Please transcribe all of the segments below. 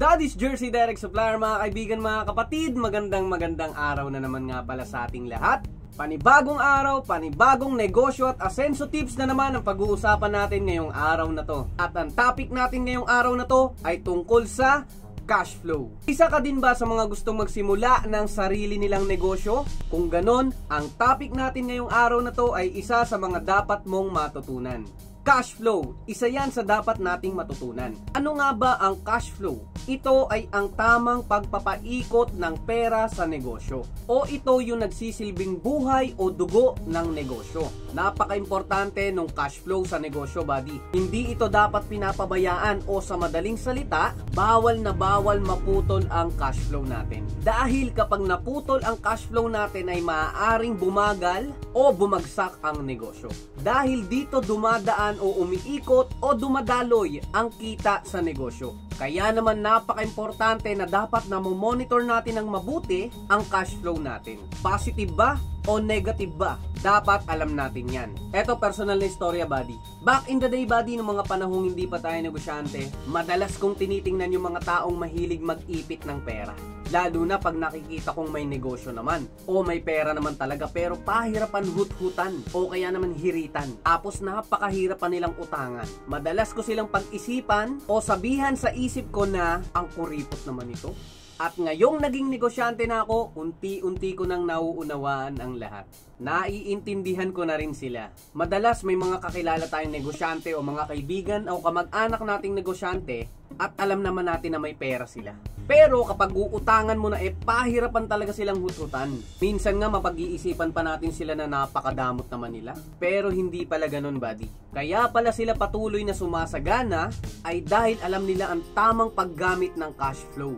Daddy's Jersey Direct Supplier, mga kaibigan, mga kapatid. Magandang araw na naman nga pala sa ating lahat. Panibagong araw, panibagong negosyo at asenso tips na naman ang pag-uusapan natin ngayong araw na to. At ang topic natin ngayong araw na to ay tungkol sa cash flow. Isa ka din ba sa mga gustong magsimula ng sarili nilang negosyo? Kung ganon, ang topic natin ngayong araw na to ay isa sa mga dapat mong matutunan. Cash flow, isa yan sa dapat nating matutunan. Ano nga ba ang cash flow? Ito ay ang tamang pagpapaikot ng pera sa negosyo. O ito yung nagsisilbing buhay o dugo ng negosyo. Napaka-importante ng cash flow sa negosyo, buddy. Hindi ito dapat pinapabayaan o sa madaling salita, bawal na bawal maputol ang cash flow natin. Dahil kapag naputol ang cash flow natin ay maaaring bumagal o bumagsak ang negosyo. Dahil dito dumadaan o umiikot o dumadaloy ang kita sa negosyo. Kaya naman napaka-importante na dapat na monitor natin ng mabuti ang cash flow natin. Positive ba o negative ba? Dapat alam natin yan. Eto, personal na istorya, buddy. Back in the day, buddy, ng mga panahong hindi pa tayo negosyante, madalas kong tinitingnan yung mga taong mahilig mag-ipit ng pera. Lalo na pag nakikita kong may negosyo naman o may pera naman talaga pero pahirapan hut-hutan o kaya naman hiritan. Tapos napakahirap pa nilang utangan. Madalas ko silang pag-isipan o sabihan sa isip ko na ang kuripot naman ito. At ngayong naging negosyante na ako, unti-unti ko nang nauunawaan ang lahat. Naiintindihan ko na rin sila. Madalas may mga kakilala tayong negosyante o mga kaibigan o kamag-anak nating negosyante at alam naman natin na may pera sila. Pero kapag uutangan mo na pahirapan talaga silang hututan. Minsan nga mapag-iisipan pa natin sila na napakadamot naman nila. Pero hindi pala ganun, buddy. Kaya pala sila patuloy na sumasagana ay dahil alam nila ang tamang paggamit ng cash flow.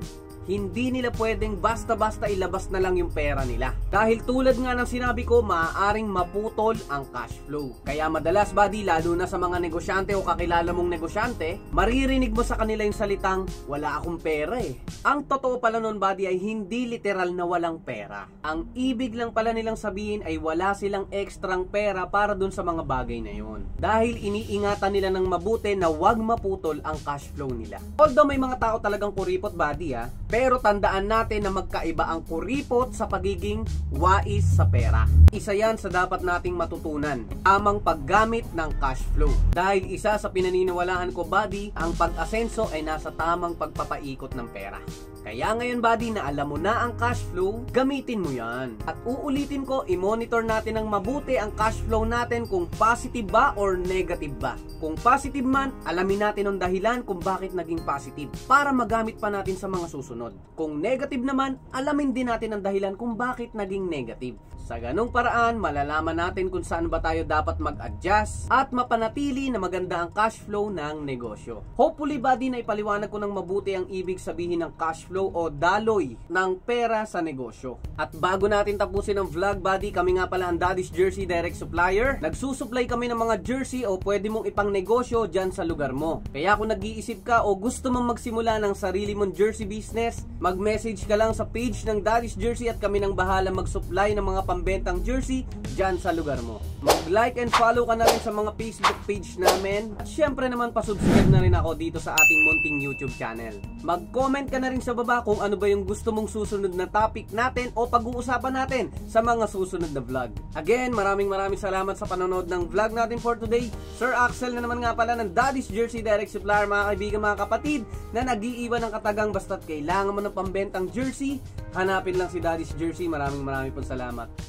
Hindi nila pwedeng basta-basta ilabas na lang yung pera nila. Dahil tulad nga ng sinabi ko, maaaring maputol ang cash flow. Kaya madalas, buddy, lalo na sa mga negosyante o kakilala mong negosyante, maririnig mo sa kanila yung salitang, wala akong pera eh. Ang totoo pala nun, buddy, ay hindi literal na walang pera. Ang ibig lang pala nilang sabihin ay wala silang ekstrang pera para dun sa mga bagay na yun. Dahil iniingatan nila ng mabuti na wag maputol ang cash flow nila. Although may mga tao talagang kuripot, buddy, pero tandaan natin na magkaiba ang kuripot sa pagiging wais sa pera. Isa yan sa dapat nating matutunan, tamang paggamit ng cash flow. Dahil isa sa pinaniniwalaan ko, buddy, ang pag-asenso ay nasa tamang pagpapaikot ng pera. Kaya ngayon, buddy, na alam mo na ang cash flow, gamitin mo yan. At uulitin ko, i-monitor natin ng mabuti ang cash flow natin kung positive ba or negative ba. Kung positive man, alamin natin ang dahilan kung bakit naging positive para magamit pa natin sa mga susunod. Kung negative naman, alamin din natin ang dahilan kung bakit naging negative. Sa ganung paraan, malalaman natin kung saan ba tayo dapat mag-adjust at mapanatili na maganda ang cash flow ng negosyo. Hopefully, buddy, na ipaliwanag ko ng mabuti ang ibig sabihin ng cash flow o daloy ng pera sa negosyo. At bago natin tapusin ang vlog, buddy, kami nga pala ang Daddy's Jersey Direct Supplier. Nagsusupply kami ng mga jersey o pwede mong ipang negosyo dyan sa lugar mo. Kaya kung nag-iisip ka o gusto mong magsimula ng sarili mong jersey business, mag-message ka lang sa page ng Daddy's Jersey at kami nang bahala mag-supply ng mga pambentang jersey dyan sa lugar mo. Mag-like and follow ka na rin sa mga Facebook page namin. At syempre naman pasubscribe na rin ako dito sa ating munting YouTube channel. Mag-comment ka na rin sa baba kung ano ba yung gusto mong susunod na topic natin o pag-uusapan natin sa mga susunod na vlog. Again, maraming salamat sa panonood ng vlog natin for today. Sir Axel na naman nga pala ng Daddy's Jersey Direct Supplier, mga kaibigan, mga kapatid, na nag-iiwan ng katagang basta't kailangan mo ng pambentang jersey, hanapin lang si Daddy's Jersey. Maraming pong salamat.